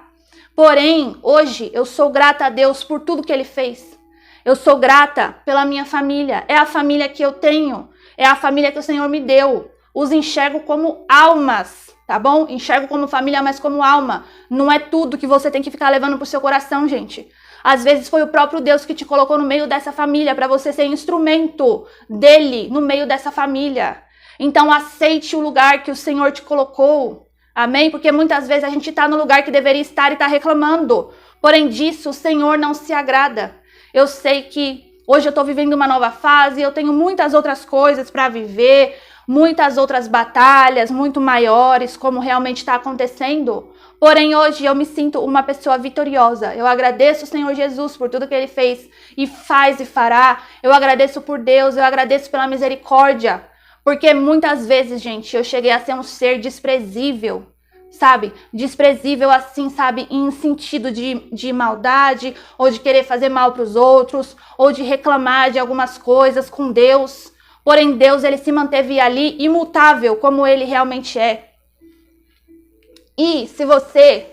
Porém, hoje eu sou grata a Deus por tudo que Ele fez. Eu sou grata pela minha família, é a família que eu tenho, é a família que o Senhor me deu. Os enxergo como almas, tá bom? Enxergo como família, mas como alma. Não é tudo que você tem que ficar levando pro seu coração, gente. Às vezes foi o próprio Deus que te colocou no meio dessa família para você ser instrumento dele no meio dessa família. Então aceite o lugar que o Senhor te colocou. Amém? Porque muitas vezes a gente está no lugar que deveria estar e está reclamando. Porém disso o Senhor não se agrada. Eu sei que hoje eu estou vivendo uma nova fase, eu tenho muitas outras coisas para viver, muitas outras batalhas muito maiores, como realmente está acontecendo. Porém, hoje eu me sinto uma pessoa vitoriosa. Eu agradeço o Senhor Jesus por tudo que Ele fez e faz e fará. Eu agradeço por Deus, eu agradeço pela misericórdia. Porque muitas vezes, gente, eu cheguei a ser um ser desprezível, sabe? Desprezível assim, sabe? Em sentido de maldade, ou de querer fazer mal para os outros, ou de reclamar de algumas coisas com Deus. Porém, Deus, Ele se manteve ali imutável, como Ele realmente é. E se você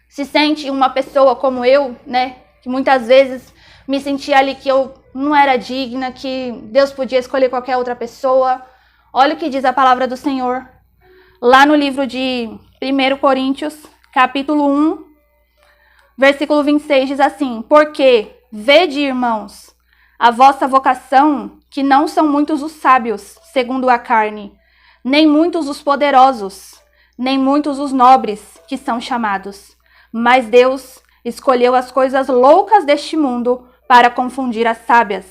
se sente uma pessoa como eu, né? Que muitas vezes me sentia ali que eu não era digna, que Deus podia escolher qualquer outra pessoa. Olha o que diz a palavra do Senhor. Lá no livro de 1 Coríntios, capítulo 1, versículo 26, diz assim: Porque, vede, irmãos, a vossa vocação, que não são muitos os sábios, segundo a carne, nem muitos os poderosos, nem muitos os nobres que são chamados. Mas Deus escolheu as coisas loucas deste mundo para confundir as sábias.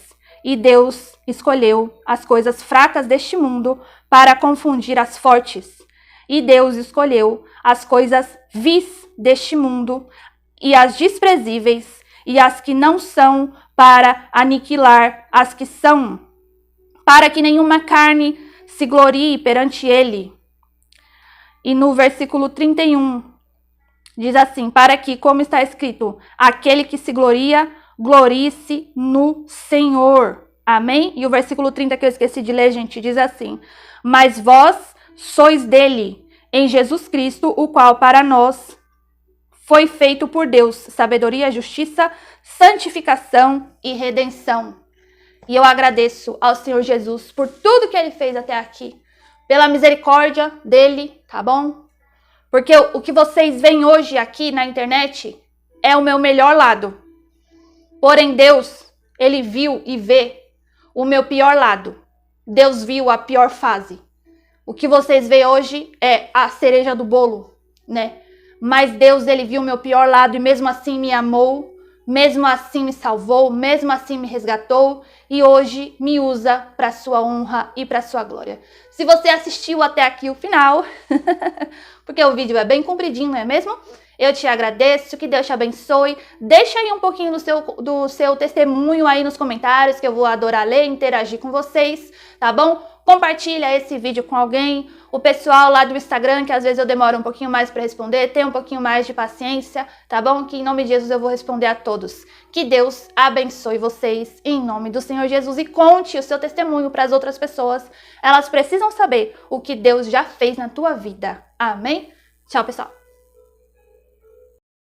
E Deus escolheu as coisas fracas deste mundo para confundir as fortes. E Deus escolheu as coisas vis deste mundo e as desprezíveis e as que não são para aniquilar as que são, para que nenhuma carne se glorie perante ele. E no versículo 31, diz assim: para que, como está escrito, aquele que se gloria, glorie-se no Senhor. Amém? E o versículo 30 que eu esqueci de ler, gente, diz assim: mas vós sois dele, em Jesus Cristo, o qual para nós foi feito por Deus, sabedoria, justiça, santificação e redenção. E eu agradeço ao Senhor Jesus por tudo que ele fez até aqui, pela misericórdia dele, tá bom? Porque o que vocês veem hoje aqui na internet é o meu melhor lado. Porém, Deus, ele viu e vê o meu pior lado. Deus viu a pior fase. O que vocês veem hoje é a cereja do bolo, né? Mas Deus, ele viu o meu pior lado e mesmo assim me amou, mesmo assim me salvou, mesmo assim me resgatou e hoje me usa para sua honra e para sua glória. Se você assistiu até aqui o final, porque o vídeo é bem compridinho, não é mesmo? Eu te agradeço, que Deus te abençoe. Deixa aí um pouquinho do seu testemunho aí nos comentários, que eu vou adorar ler e interagir com vocês, tá bom? Compartilha esse vídeo com alguém. O pessoal lá do Instagram, que às vezes eu demoro um pouquinho mais para responder, tem um pouquinho mais de paciência, tá bom? Que em nome de Jesus eu vou responder a todos. Que Deus abençoe vocês em nome do Senhor Jesus e conte o seu testemunho para as outras pessoas. Elas precisam saber o que Deus já fez na tua vida. Amém? Tchau, pessoal.